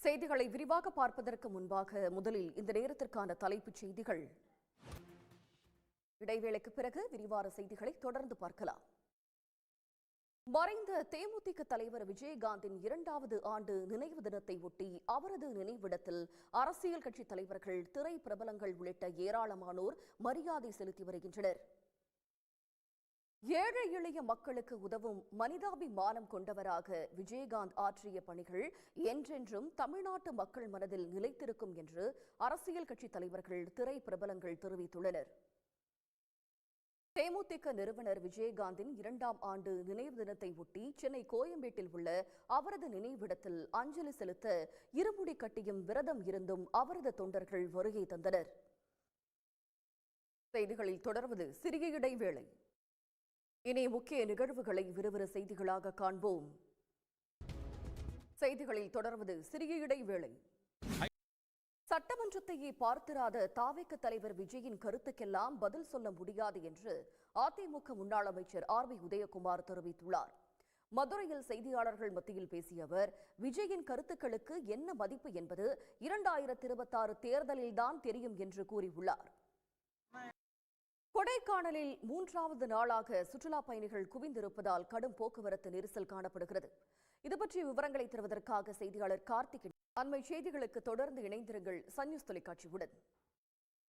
செய்திகளை விரிவாக பார்ப்பதற்கு முன்பாக முதலில் இந்த நேரத்திற்கான தலைப்புச் செய்திகள். இடைவேளைக்கு பிறகு விரிவான செய்திகளை தொடர்ந்து பார்க்கலாம். மறைந்த தேமுதிக தலைவர் விஜயகாந்தின் 2வது ஆண்டு நினைவு தினத்தை ஒட்டி அவரது நினைவிடத்தில் அரசியல் கட்சித் தலைவர்கள், திரை பிரபலங்கள் உள்ளிட்ட ஏராளமானோர் மரியாதை செலுத்தி வருகின்றனர். ஏழை எளிய மக்களுக்கு உதவும் மனிதாபிமானம் கொண்டவராக விஜயகாந்த் ஆற்றிய பணிகள் என்றென்றும் தமிழ்நாட்டு மக்கள் மனதில் நிலைத்திருக்கும் என்று அரசியல் கட்சித் தலைவர்கள், திரை பிரபலங்கள் தெரிவித்துள்ளனர். தேமுதிக நிறுவனர் விஜயகாந்தின் 2ஆம் ஆண்டு நினைவு தினத்தை ஒட்டி சென்னை கோயம்பேட்டில் உள்ள அவரது நினைவிடத்தில் அஞ்சலி செலுத்த இருமுடி கட்டியும் விரதம் இருந்தும் அவரது தொண்டர்கள் வருகை தந்தனர். செய்திகளில் தொடர்வது சிறிய இடைவேளை. இனி முக்கிய நிகழ்வுகளை விறுவிறு செய்திகளாக காண்போம். செய்திகளில் தொடர்வது சிறிய இடைவேளை. சட்டமன்றத்தையே பார்த்திராத தாவேக தலைவர் விஜயின் கருத்துக்கெல்லாம் பதில் சொல்ல முடியாது என்று அதிமுக முன்னாள் அமைச்சர் ஆர்.பி. உதயகுமார் தெரிவித்துள்ளார். மதுரையில் செய்தியாளர்கள் மத்தியில் பேசிய அவர், விஜயின் கருத்துக்களுக்கு என்ன மதிப்பு என்பது 2026 தேர்தலில்தான் தெரியும் என்று கூறியுள்ளார். கொடைக்கானலில் 3வது நாளாக சுற்றுலா பயணிகள் குவிந்திருப்பதால் கடும் போக்குவரத்து நெரிசல் காணப்படுகிறது. இதுபற்றிய விவரங்களை தருவதற்காக செய்தியாளர் கார்த்திக். அண்மை செய்திகளுக்கு தொடர்ந்து இணைந்திருங்கள் சன் நியூஸ் தொலைக்காட்சியுடன்.